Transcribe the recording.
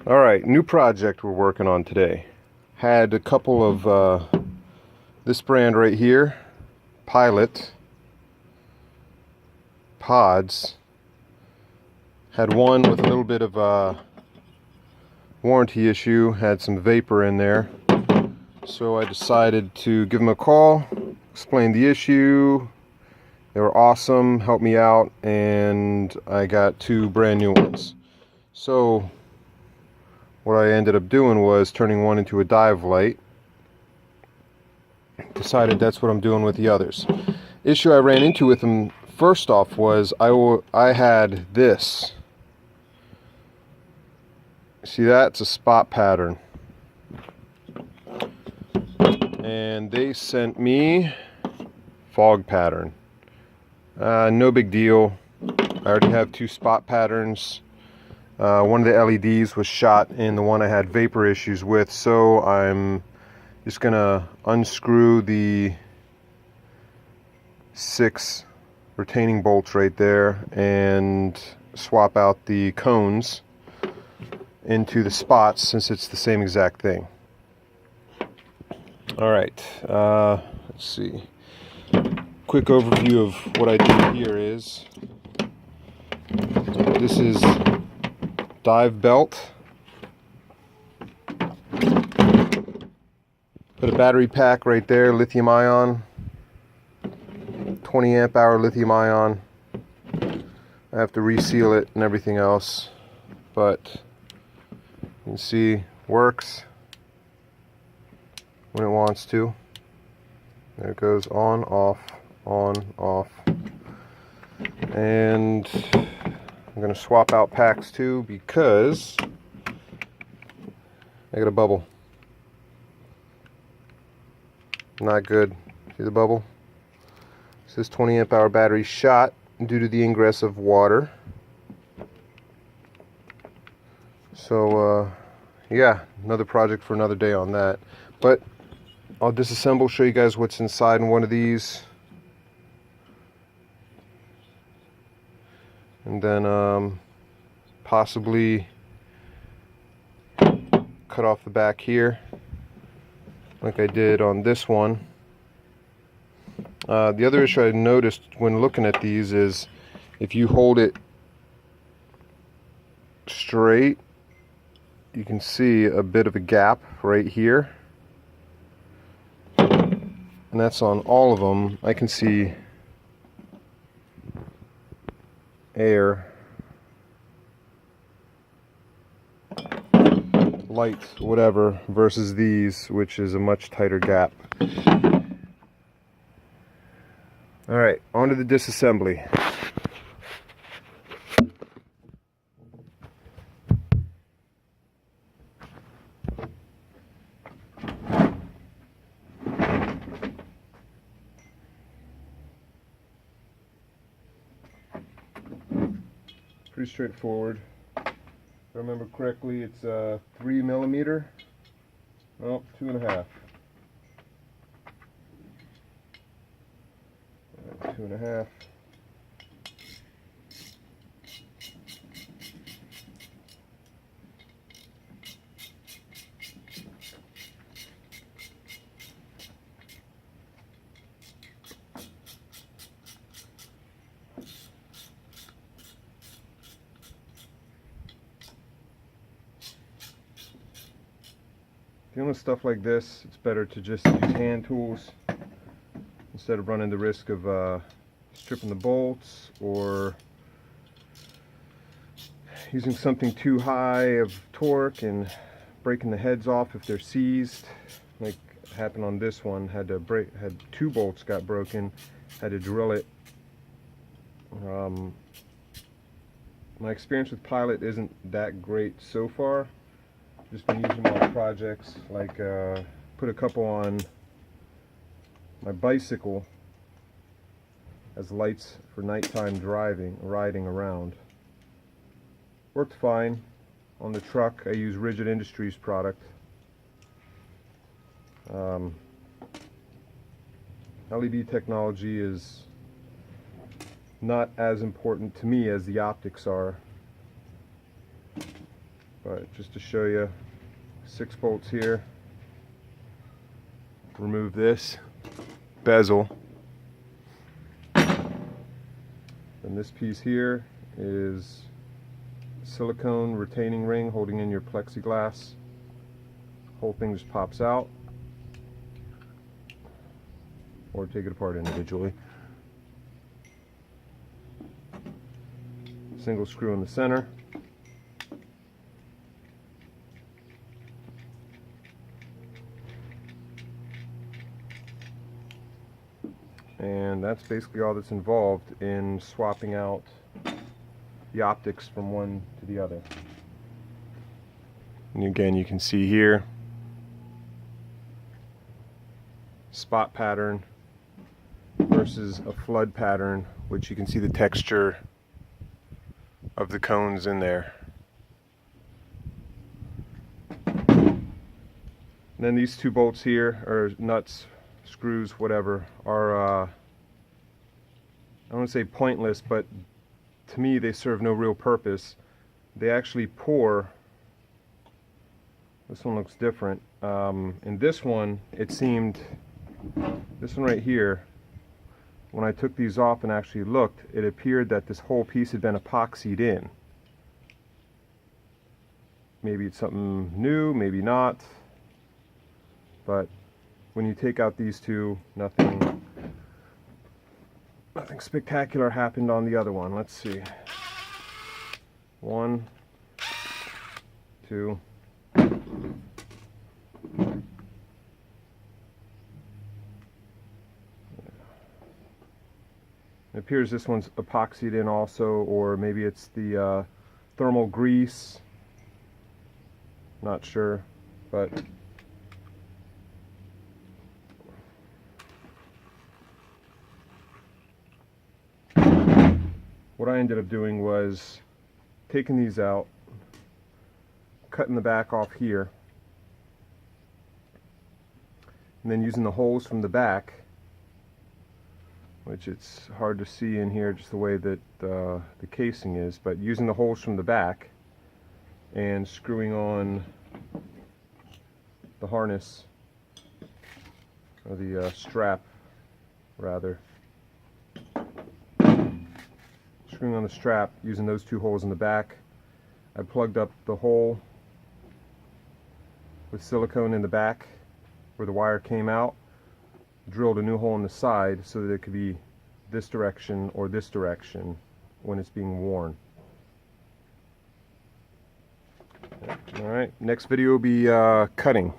Alright, new project we're working on today. Had a couple of this brand right here, Pilot pods. Had one with a little bit of a warranty issue, had some vapor in there. So I decided to give them a call, explain the issue. They were awesome, helped me out, and I got two brand new ones. So what I ended up doing was turning one into a dive light. Decided that's what I'm doing with the others. Issue I ran into with them first off was I had this. See that? It's a spot pattern. And they sent me fog pattern. No big deal. I already have two spot patterns. One of the LEDs was shot in the one I had vapor issues with, so I'm just gonna unscrew the 6 retaining bolts right there and swap out the cones into the spots since it's the same exact thing. Alright, let's see. Quick overview of what I did here is this is dive belt. Put a battery pack right there, lithium ion, 20 amp hour lithium ion. I have to reseal it and everything else, but you can see works when it wants to. There it goes, on, off, and I'm going to swap out packs too because I got a bubble. Not good. See the bubble? It says 20 amp hour battery shot due to the ingress of water. So yeah, another project for another day on that. But I'll disassemble, show you guys what's inside in one of these. And then possibly cut off the back here like I did on this one. The other issue I noticed when looking at these is if you hold it straight, you can see a bit of a gap right here. And that's on all of them. I can see air, light, whatever, versus these, which is a much tighter gap. Alright, on to the disassembly. Pretty straightforward. If I remember correctly, it's 3 millimeter. Oh, 2.5. 2.5. Dealing with stuff like this, it's better to just use hand tools instead of running the risk of stripping the bolts or using something too high of torque and breaking the heads off if they're seized, like happened on this one. Had 2 bolts got broken, had to drill it. My experience with Pilot isn't that great so far. Just been using them on projects, like put a couple on my bicycle as lights for nighttime riding around. Worked fine. On the truck I use Rigid Industries product. LED technology is not as important to me as the optics are. But just to show you, 6 bolts here. Remove this bezel. And this piece here is silicone retaining ring holding in your plexiglass. Whole thing just pops out, or take it apart individually. Single screw in the center. And that's basically all that's involved in swapping out the optics from one to the other. And again, you can see here, spot pattern versus a flood pattern, which you can see the texture of the cones in there. And then these 2 bolts here, or nuts, screws, whatever, are I don't want to say pointless, but to me they serve no real purpose. They actually pour. This one looks different. In this one, it seemed, this one right here, when I took these off and actually looked, it appeared that this whole piece had been epoxied in. Maybe it's something new, maybe not, but when you take out these 2, nothing spectacular happened on the other one. Let's see. 1, 2. It appears this one's epoxied in also, or maybe it's the thermal grease. Not sure, but what I ended up doing was taking these out, cutting the back off here, and then using the holes from the back, which it's hard to see in here just the way that the casing is, but using the holes from the back and screwing on the harness, or the strap rather. Screwing on the strap using those 2 holes in the back. I plugged up the hole with silicone in the back where the wire came out, drilled a new hole in the side so that it could be this direction or this direction when it's being worn. Alright, next video will be cutting.